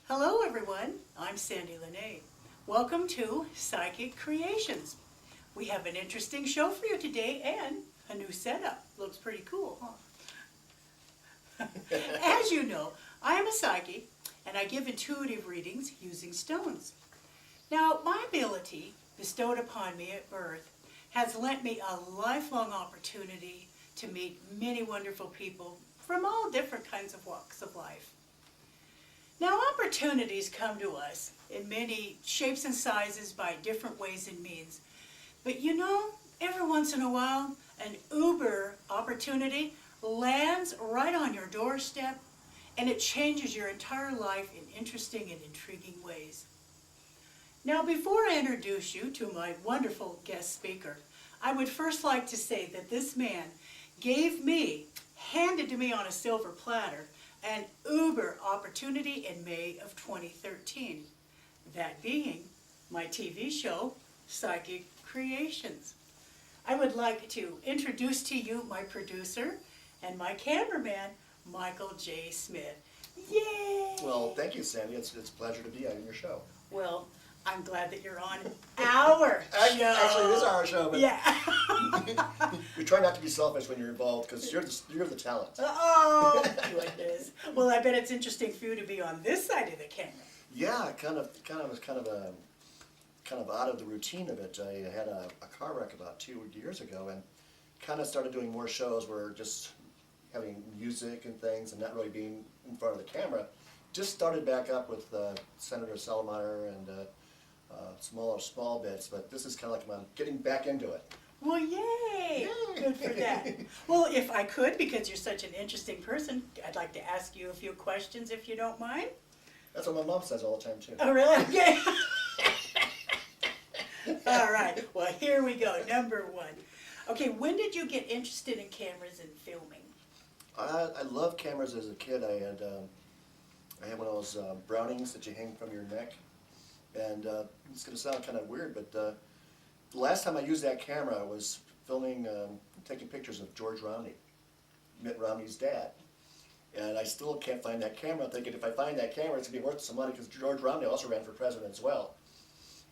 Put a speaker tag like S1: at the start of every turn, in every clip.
S1: Hello everyone, I'm Sandie La Nae. Welcome to Psychic Creations. We have an interesting show for you today and a new setup. Looks pretty cool, huh? As you know, I am a psychic and I give intuitive readings using stones. Now, my ability, bestowed upon me at birth, has lent me a lifelong opportunity to meet many wonderful people from all different kinds of walks of life. Now, opportunities come to us in many shapes and sizes by different ways and means. But you know, every once in a while, an uber opportunity lands right on your doorstep and it changes your entire life in interesting and intriguing ways. Now, before I introduce you to my wonderful guest speaker, I would first like to say that this man handed to me on a silver platter, an uber opportunity in May of 2013. That being my TV show, Psychic Creations. I would like to introduce to you my producer and my cameraman, Michael J. Smith. Yay!
S2: Well, thank you, Sandy. It's a pleasure to be on your show.
S1: Well, I'm glad that you're on our show.
S2: Actually, it is our show, but
S1: yeah.
S2: we try not to be selfish when you're involved because you're the talent.
S1: Oh, goodness. Well, I bet it's interesting for you to be on this side of the camera.
S2: Yeah, kind of out of the routine of it. I had a car wreck about 2 years ago and kind of started doing more shows where just having music and things and not really being in front of the camera. Just started back up with Senator Salamander and small bits, but this is kind of like I'm getting back into it.
S1: Well, yay! Good for that. Well, if I could, because you're such an interesting person, I'd like to ask you a few questions if you don't mind.
S2: That's what my mom says all the time, too.
S1: Oh, really? Okay. All right. Well, here we go. Number one. Okay, when did you get interested in cameras and filming?
S2: I loved cameras as a kid. I had one of those Brownings that you hang from your neck. And it's going to sound kind of weird, but the last time I used that camera was filming, taking pictures of George Romney, Mitt Romney's dad. And I still can't find that camera. I'm thinking if I find that camera, it's going to be worth some money because George Romney also ran for president as well.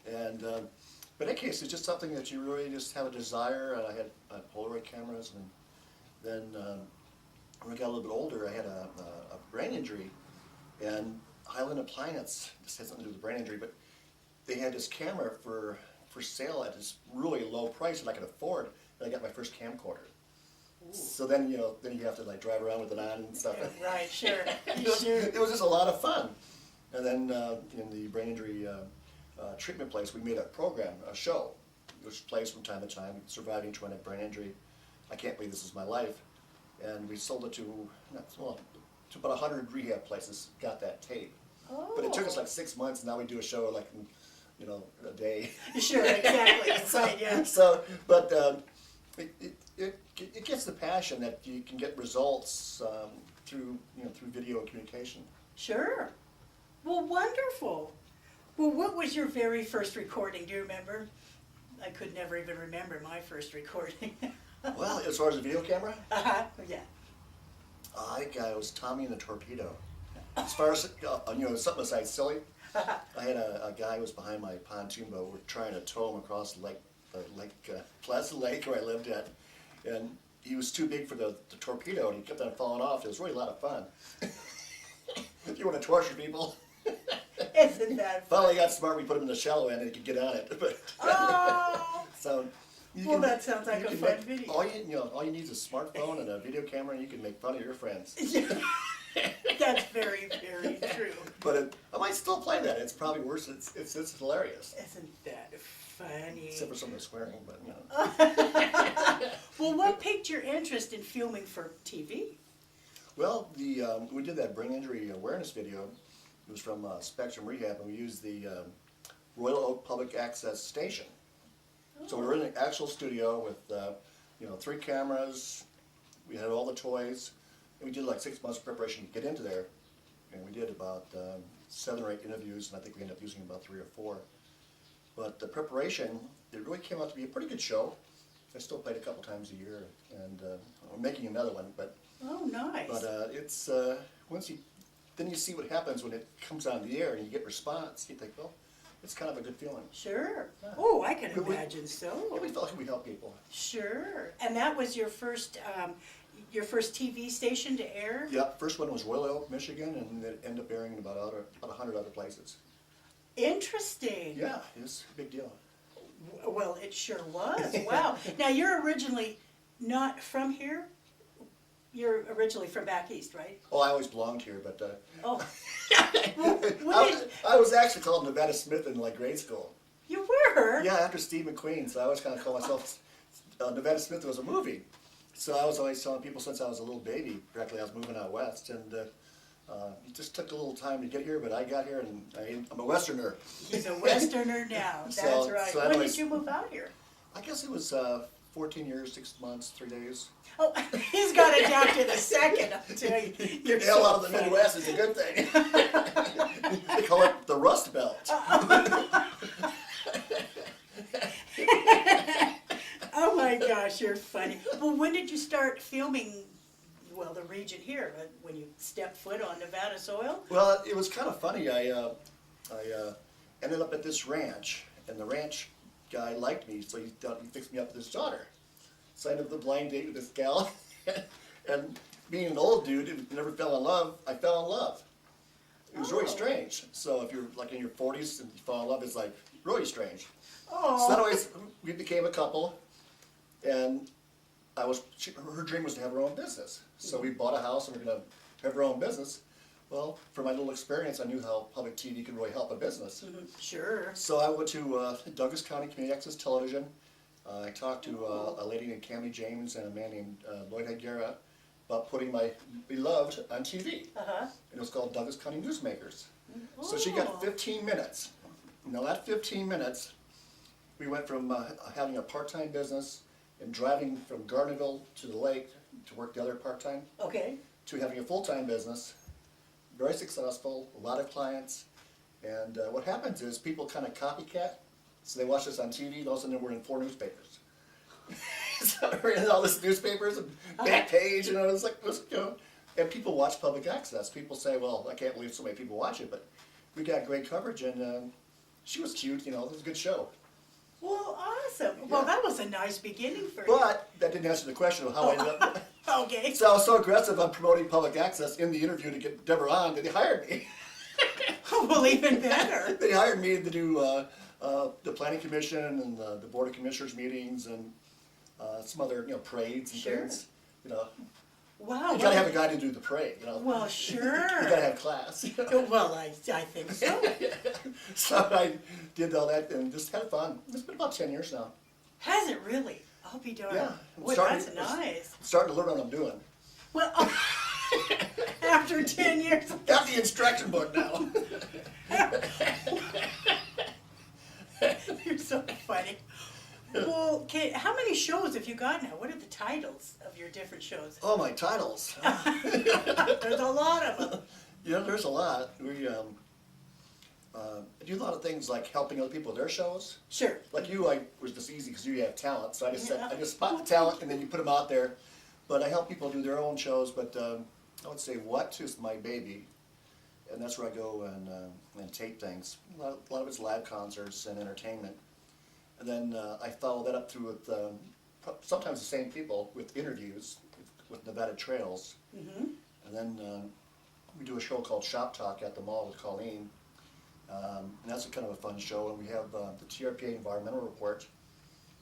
S2: And but in any case, it's just something that you really just have a desire. And I had Polaroid cameras, and then when I got a little bit older, I had a brain injury, and Highland Appliance, this has something to do with brain injury, but they had this camera for sale at this really low price that I could afford, and I got my first camcorder. Ooh. So then, you have to like drive around with it on and stuff.
S1: Yeah, right, sure.
S2: It was just a lot of fun. And then in the brain injury treatment place, we made a show, which plays from time to time, Surviving Traumatic Brain Injury. I Can't Believe This Is My Life. And we sold it to about 100 rehab places, got that tape.
S1: Oh.
S2: But it took us like 6 months, and now we do a show like in, a day.
S1: Sure, exactly. Right, yeah.
S2: So, but it gets the passion that you can get results through video and communication.
S1: Sure. Well, wonderful. Well, what was your very first recording? Do you remember? I could never even remember my first recording.
S2: Well, as far as the video camera?
S1: Yeah.
S2: I think it was Tommy and the Torpedo. As far as, something besides silly, I had a guy who was behind my pontoon boat. We're trying to tow him across Pleasant Lake where I lived at. And he was too big for the torpedo, and he kept on falling off. It was really a lot of fun. If you want to torture people.
S1: Isn't that fun?
S2: Finally got smart, we put him in the shallow end and he could get on it. But
S1: oh!
S2: So,
S1: that sounds like a fun video.
S2: All you need is a smartphone and a video camera, and you can make fun of your friends.
S1: That's very, very true.
S2: But I might still play that. It's probably worse. It's hilarious.
S1: Isn't that funny?
S2: Except for some of the swearing, but
S1: Well, what piqued your interest in filming for TV?
S2: Well, we did that brain injury awareness video. It was from Spectrum Rehab, and we used the Royal Oak Public Access Station. Oh. So we were in an actual studio with 3 cameras. We had all the toys. And we did like 6 months of preparation to get into there, and we did about 7 or 8 interviews, and I think we ended up using about 3 or 4. But the preparation, it really came out to be a pretty good show. I still played a couple times a year, and I'm making another one. But
S1: oh, nice.
S2: But it's once you then you see what happens when it comes on the air and you get response. You think, well, it's kind of a good feeling.
S1: Sure.
S2: Yeah.
S1: Oh, I can
S2: We-
S1: imagine
S2: Yeah,
S1: so.
S2: we felt like we help people.
S1: Sure. And that was your first TV station to air?
S2: Yeah, first one was Royal Oak, Michigan, and it ended up airing in about 100 other places.
S1: Interesting.
S2: Yeah, it's a big deal.
S1: Well, it sure was. Wow. Now, you're originally not from here? You're originally from back east, right?
S2: Oh, I always belonged here, but
S1: Oh. Well,
S2: I was actually called Nevada Smith in like grade school.
S1: you were?
S2: Yeah, after Steve McQueen, so I always kind of call myself Nevada Smith. Was a movie, so I was always telling people since I was a little baby. Practically, I was moving out west, and it just took a little time to get here. But I got here, and I'm a Westerner.
S1: He's a Westerner now. That's
S2: So-
S1: right.
S2: so
S1: When
S2: anyways-
S1: did you move out here?
S2: I guess it was 14 years, 6 months, 3 days.
S1: Oh, he's got it down to the second, I'll tell you. You're
S2: Getting the hell
S1: so
S2: out of the
S1: funny.
S2: Midwest is a good thing. They call it the Rust Belt.
S1: Oh my gosh, you're funny. Well, when did you start filming, well, the region here, when you stepped foot on Nevada soil?
S2: Well, it was kind of funny. I ended up at this ranch, and the ranch guy liked me, so he thought he'd fix me up with his daughter. So I ended up with a blind date with this gal, and being an old dude who never fell in love, I fell in love. It was really
S1: Oh.
S2: strange. So if you're like in your 40s and you fall in love, it's like really strange.
S1: Oh.
S2: So anyways, we became a couple, and her dream was to have her own business. So we bought a house and we're gonna have our own business. Well, from my little experience, I knew how public TV can really help a business.
S1: Sure.
S2: So I went to Douglas County Community Access Television. I talked to a lady named Cammie James and a man named Lloyd Higuera about putting my beloved on TV.
S1: Uh-huh.
S2: And it was called Douglas County Newsmakers. So she got 15 minutes. Now that 15 minutes, we went from having a part-time business and driving from Gardnerville to the lake to work the other part-time,
S1: Okay.
S2: to having a full-time business, very successful, a lot of clients. And what happens is people kind of copycat. So they watch us on TV, and all of a sudden we're in 4 newspapers. So we're in all these newspapers and back page, and I was like, and people watch public access. People say, well, I can't believe so many people watch it, but we got great coverage, and she was cute, it was a good show.
S1: Well, awesome. Well,
S2: Yeah.
S1: that was a nice beginning for
S2: But that didn't answer the question of how I ended up.
S1: you. Okay.
S2: So I was so aggressive on promoting public access in the interview to get Deborah on that they hired me.
S1: Well, even better.
S2: They hired me to do the planning commission and the board of commissioners meetings and some other parades and
S1: Sure.
S2: things.
S1: Wow.
S2: You gotta have a guy to do the parade.
S1: Well, sure.
S2: You gotta have class.
S1: Well, I think so.
S2: So I did all that and just had fun. It's been about 10 years now.
S1: Has it really? I'll be darned.
S2: Yeah, I'm
S1: Boy,
S2: starting-
S1: that's nice.
S2: I'm starting to learn what I'm doing.
S1: Well, after 10 years.
S2: Got the instruction book now.
S1: You're so funny. Well, okay, how many shows have you got now? What are the titles of your different shows?
S2: Oh, my titles.
S1: There's a lot of them.
S2: There's a lot. We do a lot of things like helping other people with their shows.
S1: Sure.
S2: Like you, I was just easy because you have talent, so I just
S1: Yeah.
S2: I just spot the talent and then you put them out there. But I help people do their own shows. But I would say What is my baby, and that's where I go and tape things. A lot of it's live concerts and entertainment, and then I follow that up through with sometimes the same people with interviews with Nevada Trails,
S1: Mm-hmm.
S2: and then we do a show called Shop Talk at the mall with Colleen. And that's a kind of a fun show, and we have the TRPA Environmental Report.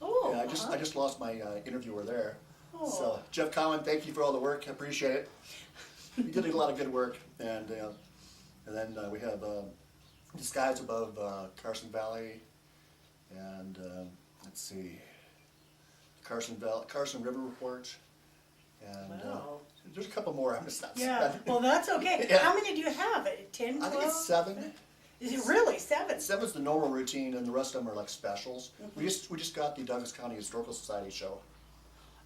S1: Oh,
S2: And I just lost my interviewer there.
S1: Oh.
S2: So Jeff Cowan, thank you for all the work. I appreciate it. You did a lot of good work, and then we have Skies Above Carson Valley, and let's see, Carson River Report, and
S1: Wow.
S2: there's a couple more. I'm just not.
S1: Yeah, well, that's okay.
S2: Yeah.
S1: How many do you have? 10, 12?
S2: I think it's 7.
S1: Is it really 7?
S2: 7's the normal routine, and the rest of them are like specials. We just got the Douglas County Historical Society show.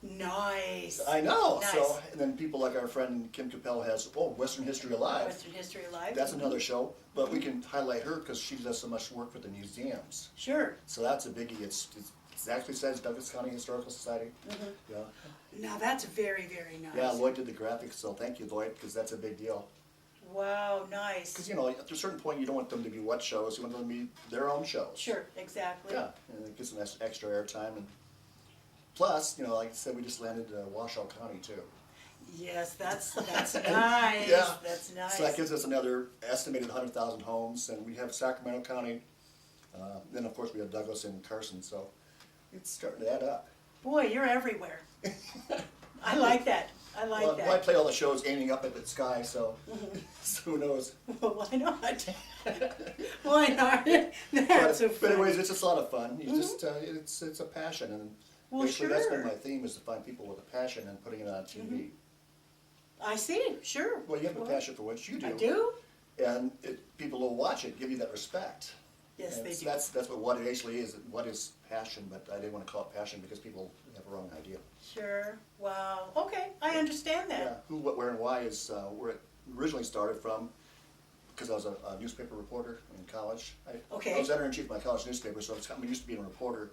S1: Nice.
S2: I know.
S1: Nice.
S2: So, and then people like our friend Kim Capel has Western History Alive.
S1: Western History Live.
S2: That's another show, but we can highlight her because she does so much work with the museums.
S1: Sure.
S2: So that's a biggie. It actually says Douglas County Historical Society. Yeah.
S1: Now that's very, very nice.
S2: Yeah, Lloyd did the graphics, so thank you, Lloyd, because that's a big deal.
S1: Wow, nice.
S2: Because, at a certain point, you don't want them to be what shows, you want them to be their own shows.
S1: Sure, exactly.
S2: Yeah, and it gives them extra airtime. And plus, like I said, we just landed Washoe County, too.
S1: Yes, that's nice.
S2: Yeah.
S1: That's nice.
S2: So that gives us another estimated 100,000 homes, and we have Sacramento County. Then, of course, we have Douglas and Carson, so it's starting to add up.
S1: Boy, you're everywhere. I like that. I like
S2: Well,
S1: that.
S2: I play all the shows aiming up at the sky, so, so who knows?
S1: Well, why not? Why not? That's so
S2: But
S1: funny.
S2: anyways, it's just a lot of fun. You just, it's a passion, and
S1: Well,
S2: basically that's been
S1: sure.
S2: my theme, is to find people with a passion and putting it on TV.
S1: I see, sure.
S2: Well, you have a
S1: Well,
S2: passion for what you do.
S1: I do?
S2: And people will watch it, give you that respect.
S1: Yes,
S2: And
S1: they do.
S2: That's what it actually is. What is passion? But I didn't want to call it passion because people have a wrong idea.
S1: Sure. Wow. Okay, I understand
S2: Yeah,
S1: that.
S2: who, what, where, and why is where it originally started from. Because I was a newspaper reporter in college.
S1: Okay.
S2: I was editor-in-chief of my college newspaper, so I'm used to being a reporter.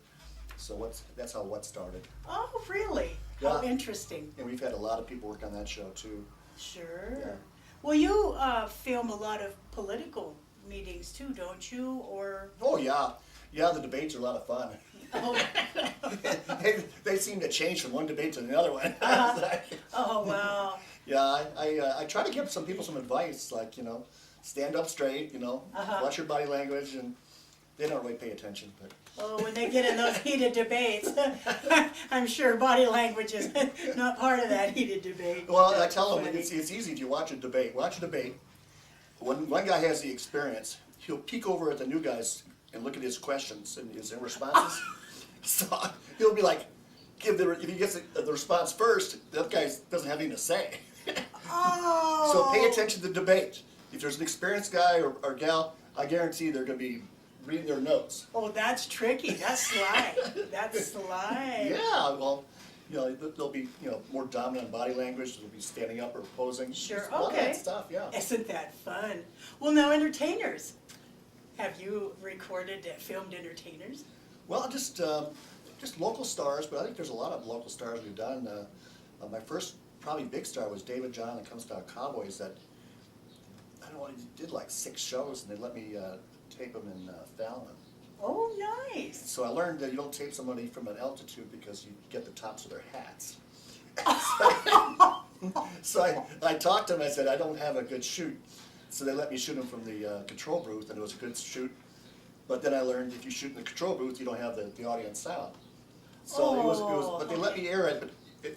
S2: So that's how what started.
S1: Oh, really? How
S2: Yeah.
S1: interesting.
S2: And we've had a lot of people work on that show too.
S1: Sure.
S2: Yeah.
S1: Well, you film a lot of political meetings too, don't you? Or
S2: Oh yeah, yeah. The debates are a lot of fun.
S1: oh,
S2: they seem to change from one debate to another one.
S1: oh wow.
S2: Yeah, I try to give some people some advice, like stand up straight, watch your body language, and they don't really pay attention. But
S1: Oh, when they get in those heated debates, I'm sure body language is not part of that heated debate.
S2: well, I
S1: That's
S2: tell them
S1: funny.
S2: it's easy if you watch a debate. Watch a debate. When one guy has the experience, he'll peek over at the new guys and look at his questions and his responses. So he'll be like, if he gets the response first, the other guy doesn't have anything to say.
S1: Oh.
S2: So pay attention to the debate. If there's an experienced guy or gal, I guarantee they're going to be reading their notes.
S1: Oh, that's tricky. That's sly. That's sly.
S2: Yeah, well, they'll be more dominant in body language. They'll be standing up or posing.
S1: Sure,
S2: Just a lot of
S1: okay.
S2: that stuff, yeah.
S1: Isn't that fun? Well, now entertainers. Have you recorded, filmed entertainers?
S2: Well, just local stars, but I think there's a lot of local stars we've done. My first probably big star was David John and Comes Down Cowboys. That I don't know, he did like 6 shows, and they let me tape them in Fallon.
S1: Oh, nice.
S2: So I learned that you don't tape somebody from an altitude because you get the tops of their hats. So I talked to them. I said I don't have a good shoot, so they let me shoot them from the control booth, and it was a good shoot. But then I learned if you shoot in the control booth, you don't have the audience sound. So it was, but they let me air it. But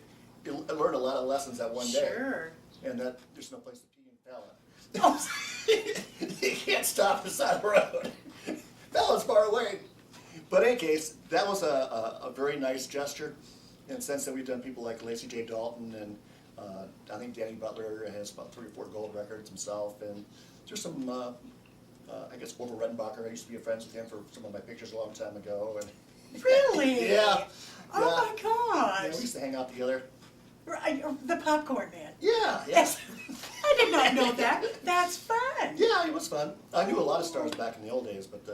S2: I learned a lot of lessons that one day.
S1: Sure.
S2: And that there's no place to pee in Fallon.
S1: Oh.
S2: You can't stop the side of the road. Fallon's far away. But in any case, that was a very nice gesture. And since then, we've done people like Lacey J. Dalton, and I think Danny Butler has about 3 or 4 gold records himself. And there's some, I guess, Wilbur Redenbacher. I used to be friends with him for some of my pictures a long time ago. And
S1: Really?
S2: yeah.
S1: Oh my gosh.
S2: Yeah, we used to hang out together.
S1: Right, the popcorn man.
S2: Yeah,
S1: Yes. I did not know that. That's fun.
S2: Yeah, it was fun. I knew a lot of stars back in the old days, but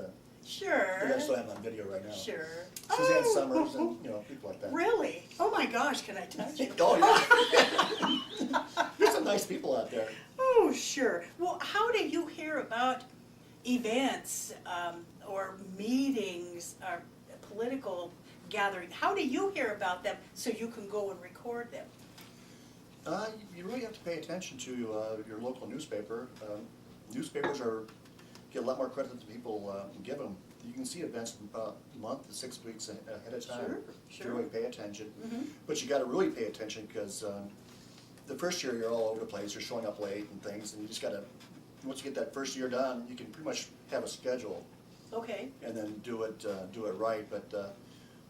S1: Sure.
S2: I still have them on video right now.
S1: Sure.
S2: Suzanne Summers and people like that.
S1: Really? Oh my gosh, can I touch it?
S2: Oh yeah. There's some nice people out there.
S1: Oh, sure. Well, how do you hear about events or meetings or political gatherings? How do you hear about them so you can go and record them?
S2: You really have to pay attention to your local newspaper. Newspapers get a lot more credit than people give them. You can see events from about a month to 6 weeks ahead of time
S1: Sure,
S2: to really pay attention.
S1: Mhm.
S2: But you got to really pay attention because the first year you're all over the place. You're showing up late and things, and you just got to. Once you get that first year done, you can pretty much have a schedule
S1: Okay.
S2: and then do it right. But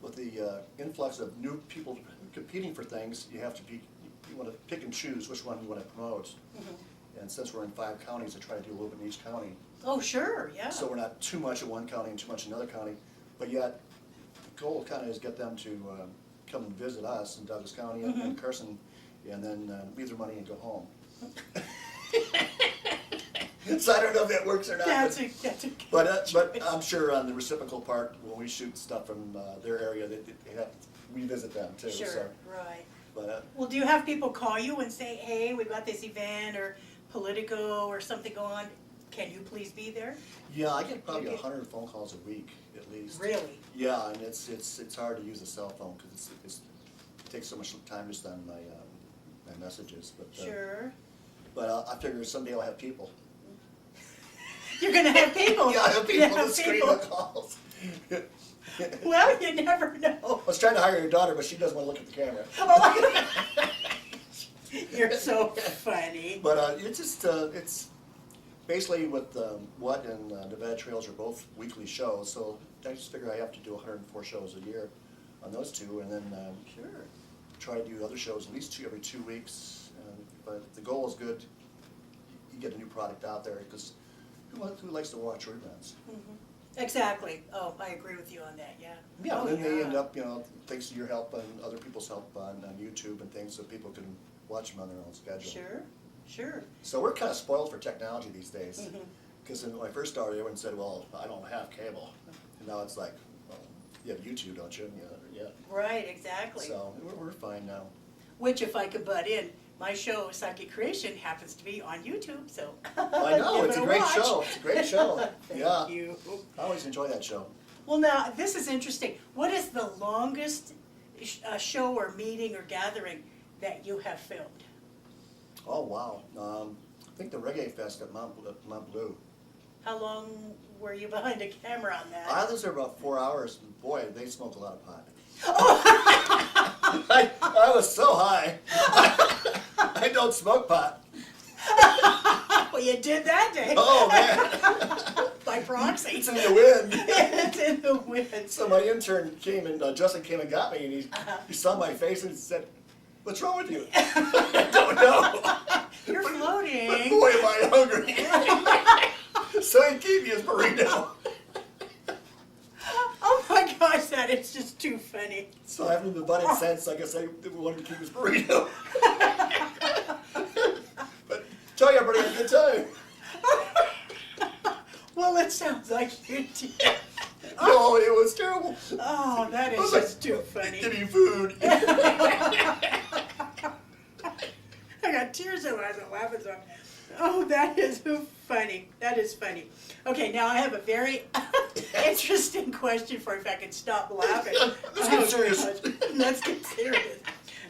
S2: with the influx of new people competing for things, you have to be. You want to pick and choose which one you want to promote.
S1: Mhm.
S2: And since we're in 5 counties, I try to do a little bit in each county.
S1: Oh, sure, yeah.
S2: So we're not too much in one county and too much in another county, but yet the goal kind of is get them to come and visit us in Douglas County and Carson, and then leave their money and go home. So I don't know if that works or not.
S1: That's a good
S2: But I'm sure on the reciprocal part, when we shoot stuff from their area, we visit them too.
S1: Sure,
S2: So,
S1: right.
S2: but
S1: Well, do you have people call you and say, hey, we've got this event or Politico or something go on, can you please be there?
S2: Yeah, I get probably
S1: Okay.
S2: 100 phone calls a week at least.
S1: Really?
S2: Yeah, and it's hard to use a cell phone because it takes so much time just on my messages. But
S1: Sure.
S2: But I figure someday I'll have people.
S1: You're gonna have people.
S2: Yeah, I have people
S1: You have
S2: to screen
S1: people.
S2: the calls.
S1: Well, you never know.
S2: I was trying to hire your daughter, but she doesn't want to look at the camera.
S1: Oh, you're so funny.
S2: But it's just it's basically with What and Nevada Trails are both weekly shows, so I just figure I have to do 104 shows a year on those two, and then
S1: Sure.
S2: try to do other shows at least every 2 weeks. But if the goal is good, you get a new product out there because who likes to watch reruns?
S1: Exactly. Oh, I agree with you on that, yeah.
S2: Yeah,
S1: Oh,
S2: and then they
S1: yeah.
S2: end up, thanks to your help and other people's help on YouTube and things, so people can watch them on their own schedule.
S1: Sure, sure.
S2: So we're kind of spoiled for technology these days.
S1: Mhm.
S2: Because when I first started, everyone said, well, I don't have cable. And now it's like, well, you have YouTube, don't you? Yeah.
S1: Right, exactly.
S2: So we're fine now.
S1: Which, if I could butt in, my show, Psychic Creation, happens to be on YouTube, so.
S2: I know,
S1: give
S2: it's
S1: it
S2: a great
S1: watch.
S2: show. It's a great show. Yeah.
S1: Thank you.
S2: I always enjoy that show.
S1: Well, now, this is interesting. What is the longest show or meeting or gathering that you have filmed?
S2: Oh, wow. I think the Reggae Fest at Mount Blue.
S1: How long were you behind a camera on that?
S2: I was there about 4 hours. Boy, they smoke a lot of pot.
S1: Oh.
S2: I was so high. I don't smoke pot.
S1: Well, you did that day.
S2: Oh, man.
S1: By proxy.
S2: It's in the wind.
S1: It's in the wind.
S2: So my intern came and Justin came and got me, and he saw my face and said, "What's wrong with you?" I don't know.
S1: You're
S2: But
S1: floating.
S2: boy, am I hungry. So he gave me his burrito.
S1: Oh my gosh, that is just too funny.
S2: So I haven't been butted since. I guess I wanted to keep his burrito. But tell you, everybody had a good time.
S1: Well, it sounds like you did.
S2: No, it was terrible.
S1: Oh, that
S2: I
S1: is
S2: was like,
S1: just too funny.
S2: Give me food.
S1: I got tears in my eyes. I'm laughing so. Oh, that is funny. That is funny. Okay, now I have a very interesting question for you, if I can stop laughing.
S2: Let's get serious.
S1: gosh. Let's get serious.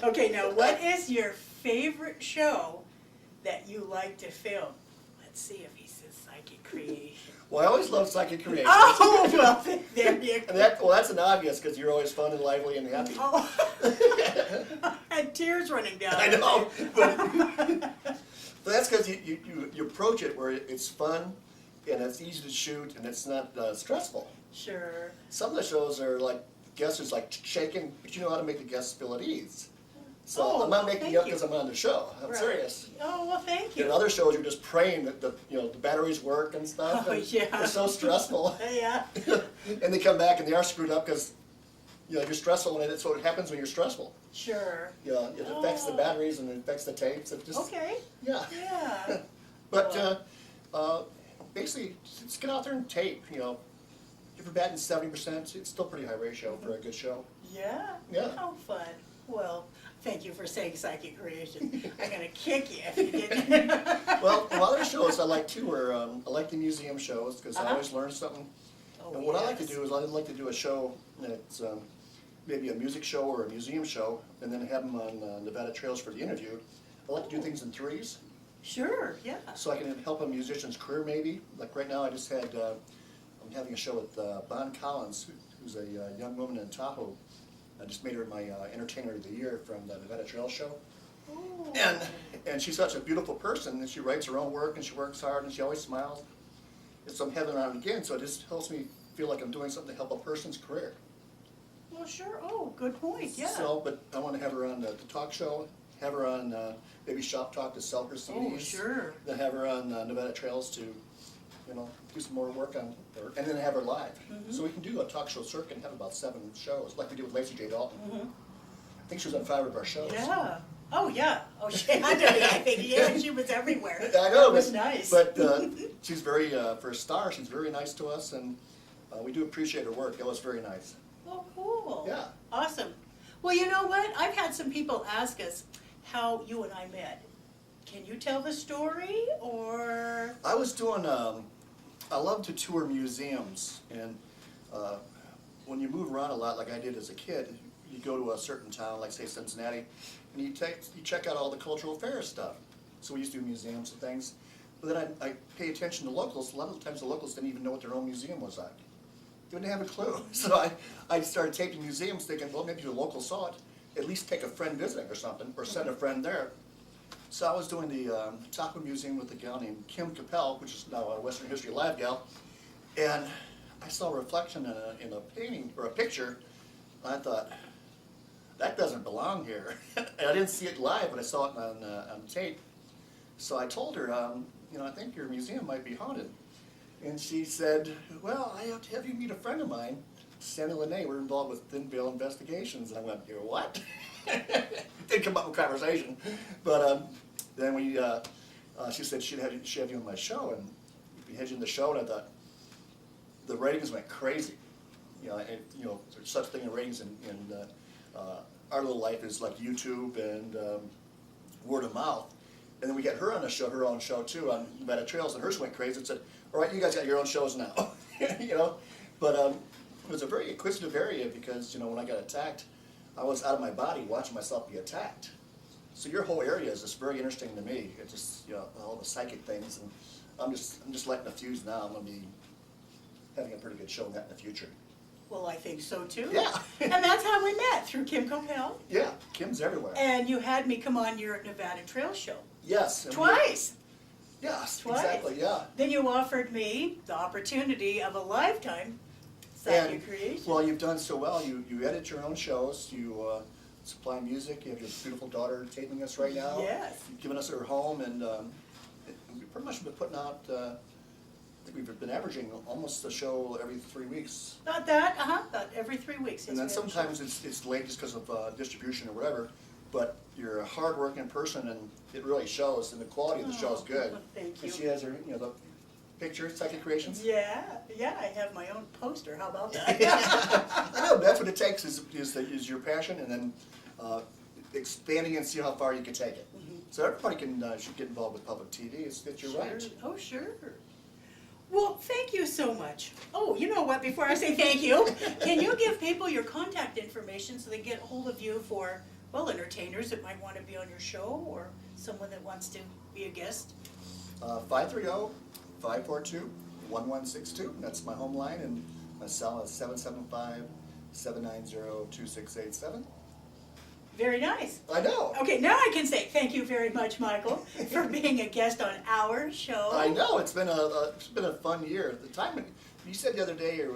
S1: Okay, now what is your favorite show that you like to film? Let's see if he says Psychic Creation.
S2: Well, I always love Psychic Creation.
S1: Oh, well, there you
S2: And
S1: go.
S2: that's an obvious because you're always fun and lively and happy.
S1: Oh, I had tears running down.
S2: I know, but that's because you approach it where it's fun and it's easy to shoot and it's not stressful.
S1: Sure.
S2: Some of the shows are like guests is like shaking, but you know how to make the guests feel at ease. So
S1: Oh,
S2: I'm not
S1: well,
S2: making
S1: thank
S2: you up
S1: you.
S2: because I'm on the show. I'm
S1: Right.
S2: serious.
S1: Oh, well, thank
S2: In
S1: you.
S2: other shows, you're just praying that the batteries work and stuff.
S1: Oh,
S2: and
S1: yeah.
S2: They're so stressful.
S1: Yeah.
S2: And they come back and they are screwed up because you're stressful, and it's what happens when you're stressful.
S1: Sure.
S2: Yeah, it affects the
S1: Oh.
S2: batteries and it affects the tapes. It just
S1: Okay.
S2: yeah.
S1: Yeah.
S2: But basically, just get out there and tape. If you're batting 70%, it's still pretty high ratio for a good show.
S1: Yeah?
S2: Yeah.
S1: How fun. Well, thank you for saying Psychic Creation. I'm going to kick you if you didn't.
S2: Well, other shows I like too are I like the museum shows because I always learn something.
S1: Oh,
S2: And what I like to
S1: yes.
S2: do is I like to do a show that's maybe a music show or a museum show, and then have them on Nevada Trails for the interview. I like to do things in threes,
S1: Sure, yeah.
S2: so I can help a musician's career maybe. Like right now, I just had I'm having a show with Bon Collins, who's a young woman in Tahoe. I just made her my Entertainer of the Year from the Nevada Trails show.
S1: Ooh.
S2: And she's such a beautiful person, and she writes her own work, and she works hard, and she always smiles. And so I'm having her on again, so it just helps me feel like I'm doing something to help a person's career.
S1: Well, sure. Oh, good point, yeah.
S2: So, but I want to have her on the talk show, have her on maybe Shop Talk to sell her CDs.
S1: Oh, sure.
S2: Then have her on Nevada Trails to, do some more work on, and then have her live. So we can do a talk show circuit and have about 7 shows, like we did with Lacey J. Dalton. I think she was on 5 of our shows.
S1: Yeah. Oh, yeah. Oh, she had to be, I think. Yeah, she was everywhere.
S2: I know,
S1: It was
S2: but,
S1: nice.
S2: but she's very, for a star, she's very nice to us, and we do appreciate her work. That was very nice.
S1: Oh, cool.
S2: Yeah.
S1: Awesome. Well, you know what? I've had some people ask us how you and I met. can you tell the story, or?
S2: I was doing, I love to tour museums, and when you move around a lot, like I did as a kid, you go to a certain town, like say Cincinnati, and you check out all the cultural affairs stuff. So we used to do museums and things. But then I pay attention to locals. A lot of the times the locals didn't even know what their own museum was like. They didn't have a clue. So I started taping museums thinking, well, maybe the locals saw it. At least take a friend visiting or something, or send a friend there. So I was doing the Taco Museum with a gal named Kim Capel, which is now a Western History Live gal. And I saw a reflection in a painting, or a picture, and I thought, that doesn't belong here. And I didn't see it live, but I saw it on tape. So I told her, I think your museum might be haunted. And she said, well, I have to have you meet a friend of mine, Sandie La Nae. We're involved with Thin Veil Investigations. And I went, you're what? Didn't come up with conversation. But then she said she'd have you on my show, and we had you in the show, and I thought, the ratings went crazy. There's such thing in ratings in our little life is like YouTube and word of mouth. And then we got her on her own show too, on Nevada Trails, and hers went crazy and said, all right, you guys got your own shows now. But it was a very inquisitive area because, when I got attacked, I was out of my body watching myself be attacked. So your whole area is just very interesting to me. It's just, all the psychic things, and I'm just letting the fuse now. I'm going to be having a pretty good show on that in the future.
S1: Well, I think so too.
S2: Yeah.
S1: And that's how we met, through Kim Capel.
S2: Yeah, Kim's everywhere.
S1: And you had me come on your Nevada Trail show.
S2: Yes.
S1: Twice.
S2: Yes,
S1: Twice.
S2: exactly, yeah.
S1: Then you offered me the opportunity of a lifetime psychic creation.
S2: Well, you've done so well. You edit your own shows. You supply music. You have your beautiful daughter taping us right now.
S1: Yes.
S2: You've given us her home, and we've pretty much been putting out, I think we've been averaging almost a show every 3 weeks.
S1: About every 3 weeks.
S2: And then sometimes it's late just because of distribution or whatever, but you're a hard-working person, and it really shows, and the quality of the show is good.
S1: Thank you.
S2: And she has her, the picture, Psychic Creations.
S1: Yeah, I have my own poster. How about that?
S2: I know, that's what it takes is your passion, and then expanding and see how far you can take it.
S1: Mm-hmm.
S2: So everybody should get involved with public TV. You're right.
S1: Oh, sure. Well, thank you so much. Oh, you know what? Before I say thank you, can you give people your contact information so they get a hold of you for, well, entertainers that might want to be on your show, or someone that wants to be a guest?
S2: 530-542-1162. That's my home line, and my cell is 775-790-2687.
S1: Very nice.
S2: I know.
S1: Okay, now I can say thank you very much, Michael, for being a guest on our show.
S2: I know, it's been a fun year. The time you said the other day, or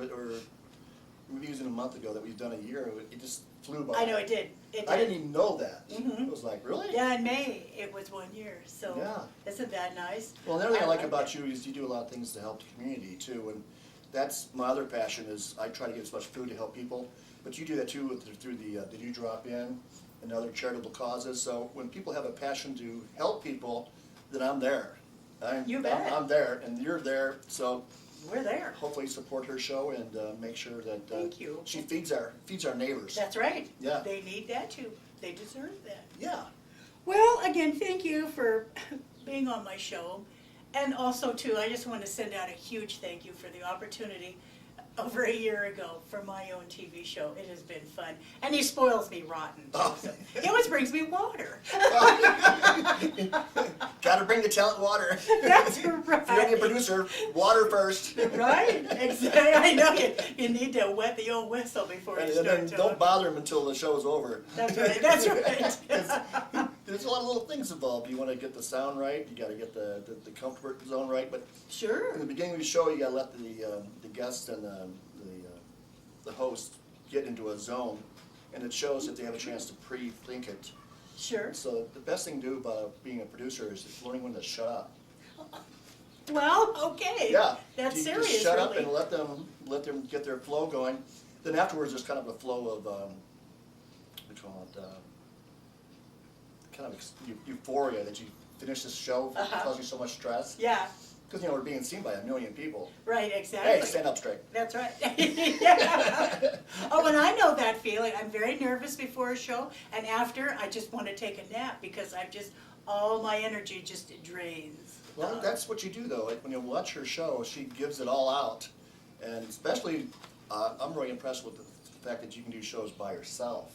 S2: maybe it was a month ago, that we've done a year. It just flew by.
S1: I know it did.
S2: I didn't even know that.
S1: Mm-hmm.
S2: It was like, really?
S1: Yeah, in May it was 1 year. So
S2: yeah.
S1: Isn't that nice?
S2: Well, another thing I like about you is you do a lot of things to help the community too, and that's my other passion. Is I try to get as much food to help people, but you do that too through the You Drop In and other charitable causes. So when people have a passion to help people, then I'm there.
S1: You bet.
S2: I'm there, and you're there. So
S1: we're there.
S2: hopefully support her show and make sure that
S1: Thank you.
S2: she feeds our neighbors.
S1: That's right.
S2: Yeah.
S1: They need that too. They deserve that.
S2: Yeah.
S1: Well, again, thank you for being on my show. And also, too, I just want to send out a huge thank you for the opportunity over a year ago for my own TV show. It has been fun. And he spoils me rotten, too.
S2: Oh.
S1: So he always brings me water.
S2: Gotta bring the talent water.
S1: That's
S2: If you're
S1: right.
S2: gonna be a producer, water first.
S1: Right? Exactly. I know you need to wet the old whistle before you
S2: And
S1: start
S2: then
S1: talking.
S2: don't bother him until the show's over.
S1: That's right. That's right.
S2: 'Cause there's a lot of little things involved. You want to get the sound right. You got to get the comfort zone right. But
S1: Sure.
S2: in the beginning of the show, you got to let the guest and the host get into a zone, and it shows that they have a chance to pre-think it.
S1: Sure.
S2: So the best thing to do about being a producer is learning when to shut up.
S1: Well, okay.
S2: Yeah.
S1: That's
S2: you
S1: serious,
S2: just shut up
S1: really.
S2: and let them get their flow going. Then afterwards, there's kind of a flow of we call it kind of euphoria that you finish this show causes you so much stress.
S1: Yeah.
S2: Because we're being seen by 1 million people.
S1: Right, exactly.
S2: Hey, stand up straight.
S1: That's right. Yeah. Oh, and I know that feeling. I'm very nervous before a show, and after, I just want to take a nap because I've just all my energy just drains.
S2: Well, that's what you do though. Like when you watch her show, she gives it all out, and especially, I'm really impressed with the fact that you can do shows by yourself.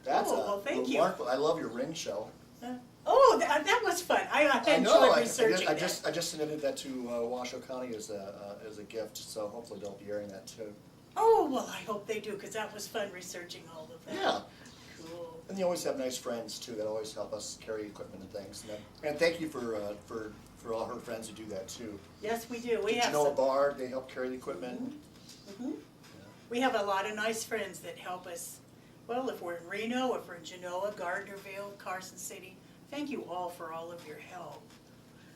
S2: That's
S1: well, thank you.
S2: remarkable. I love your ring show.
S1: That was fun. I
S2: I know.
S1: enjoyed researching
S2: I
S1: that.
S2: just submitted that to Washoe County as a gift, so hopefully they'll be airing that too.
S1: Oh, well, I hope they do, because that was fun researching all of that.
S2: Yeah.
S1: Cool.
S2: And you always have nice friends too that always help us carry equipment and things. And thank you for all her friends who do that too.
S1: Yes, we do. We
S2: Did
S1: have
S2: you know a
S1: some.
S2: bar? They help carry the equipment.
S1: Mhm. We have a lot of nice friends that help us. Well, if we're in Reno, if we're in Genoa, Gardnerville, Carson City, thank you all for all of your help.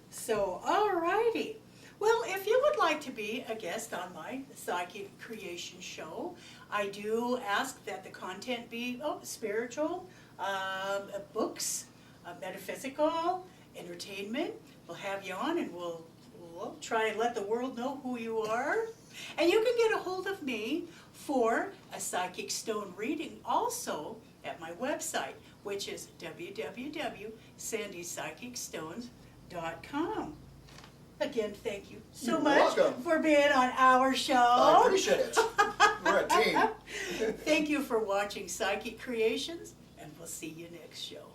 S1: So, alrighty. Well, if you would like to be a guest on my Psychic Creation show, I do ask that the content be spiritual, books, metaphysical, entertainment. We'll have you on and we'll try and let the world know who you are. And you can get a hold of me for a psychic stone reading also at my website, which is www.sandypsychicstones.com. Again, thank you so
S2: You're
S1: much
S2: welcome.
S1: for being on our show.
S2: I appreciate it. We're a team.
S1: Thank you for watching Psychic Creations, and we'll see you next show.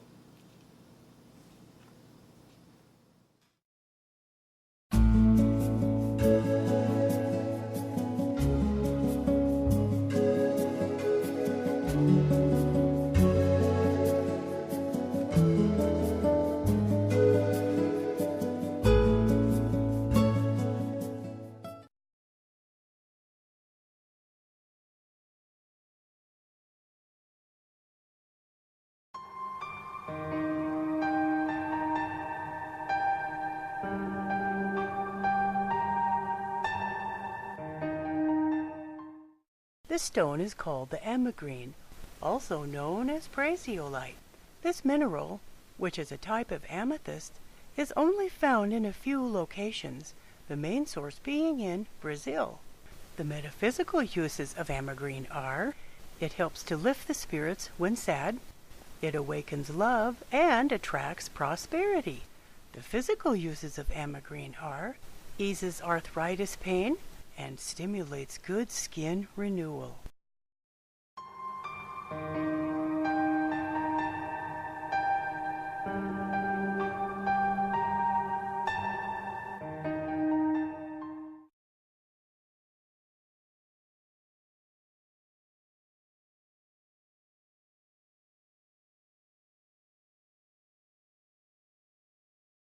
S1: This stone is called the amagreen, also known as praesiolite. This mineral, which is a type of amethyst, is only found in a few locations, the main source being in Brazil. The metaphysical uses of amagreen are: it helps to lift the spirits when sad, it awakens love, and attracts prosperity. The physical uses of amagreen are: eases arthritis pain, and stimulates good skin renewal.